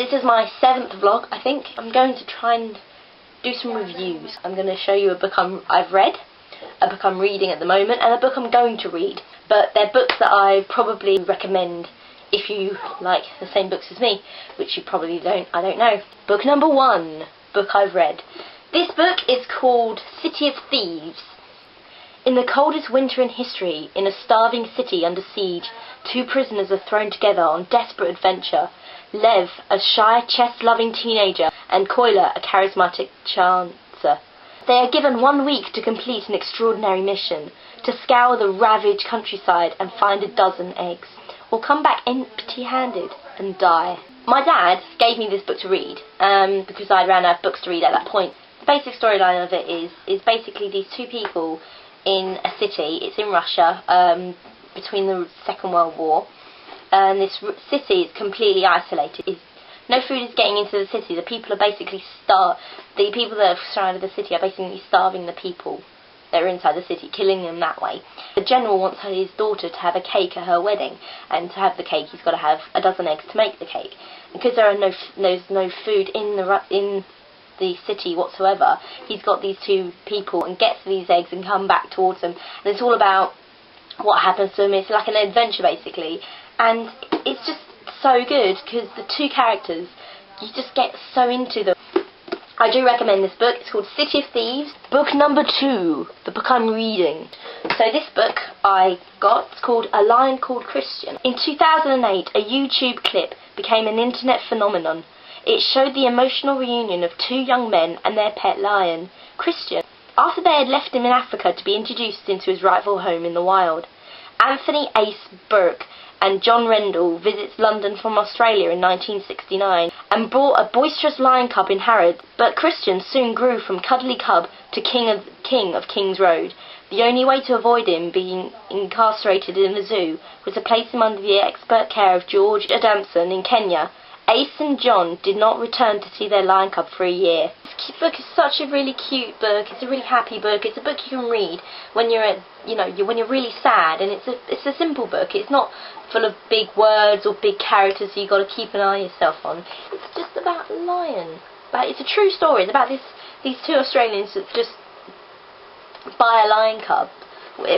This is my 7th vlog, I think. I'm going to try and do some reviews. I'm going to show you a book I've read, a book I'm reading at the moment, and a book I'm going to read. But they're books that I probably recommend if you like the same books as me, which you probably don't, I don't know. Book number 1, book I've read. This book is called City of Thieves. In the coldest winter in history, in a starving city under siege, 2 prisoners are thrown together on desperate adventure. Lev, a shy, chess-loving teenager, and Koila, a charismatic chancer. They are given 1 week to complete an extraordinary mission, to scour the ravaged countryside and find a dozen eggs, or come back empty-handed and die. My dad gave me this book to read, because I ran out of books to read at that point. The basic storyline of it is basically these 2 people in a city. It's in Russia, between the Second World War, and this city is completely isolated. No food is getting into the city. The people are basically the people that have surrounded the city are basically starving the people that are inside the city, killing them that way. The general wants his daughter to have a cake at her wedding, and to have the cake he's got to have a dozen eggs to make the cake. Because there are no food in the city whatsoever, he's got these 2 people and gets these eggs and come back towards them, and it's all about what happens to them. It's like an adventure basically, and it's just so good because the 2 characters, you just get so into them. I do recommend this book. It's called City of Thieves. Book number 2, the book I'm reading. So this book I got, it's called A Lion Called Christian. In 2008, a YouTube clip became an internet phenomenon. It showed the emotional reunion of 2 young men and their pet lion, Christian, after they had left him in Africa to be introduced into his rightful home in the wild. Anthony Ace Burke and John Rendell visits London from Australia in 1969 and brought a boisterous lion cub in Harrods, but Christian soon grew from cuddly cub to king of King's Road. The only way to avoid him being incarcerated in the zoo was to place him under the expert care of George Adamson in Kenya. Ace and John did not return to see their lion cub for a year. This book is such a really cute book. It's a really happy book. It's a book you can read when you're when you're really sad, and it's a simple book. It's not full of big words or big characters so you've got to keep an eye yourself on. It's just about a lion. But it's a true story. It's about these 2 Australians that just buy a lion cub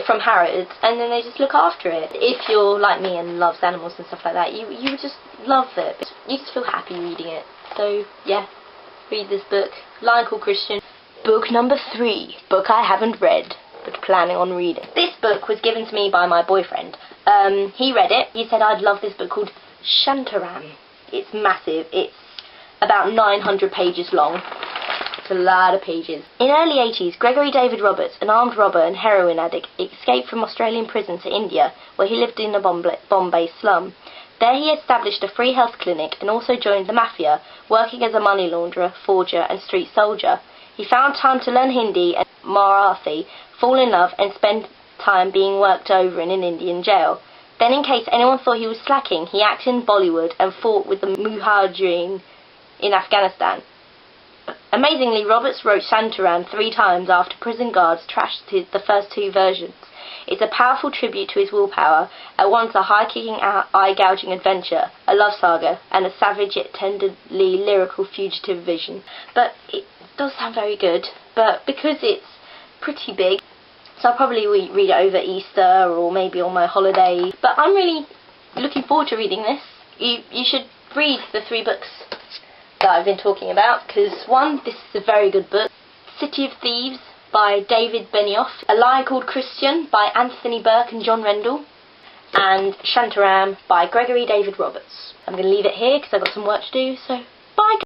from Harrods, and then they just look after it. If you're like me and loves animals and stuff like that, you would just love it. You just feel happy reading it. So yeah, read this book, Lion Called Christian. Book number 3, book I haven't read but planning on reading. This book was given to me by my boyfriend. He read it. He said I'd love this book called Shantaram. It's massive. It's about 900 pages long. It's a lot of pages. In early 80s, Gregory David Roberts, an armed robber and heroin addict, escaped from Australian prison to India, where he lived in a Bombay slum. There he established a free health clinic and also joined the mafia, working as a money launderer, forger and street soldier. He found time to learn Hindi and Marathi, fall in love and spend time being worked over in an Indian jail. Then, in case anyone thought he was slacking, he acted in Bollywood and fought with the Mujahideen in Afghanistan. Amazingly, Roberts wrote Shantaram 3 times after prison guards trashed the first 2 versions. It's a powerful tribute to his willpower, at once a high-kicking, eye-gouging adventure, a love saga, and a savage yet tenderly lyrical fugitive vision. But it does sound very good, but because it's pretty big, so I'll probably read it over Easter or maybe on my holiday. But I'm really looking forward to reading this. You should read the 3 books that I've been talking about, because 1, this is a very good book. City of Thieves by David Benioff, A Lion Called Christian by Anthony Burke and John Rendell, and Shantaram by Gregory David Roberts. I'm going to leave it here because I've got some work to do, so bye.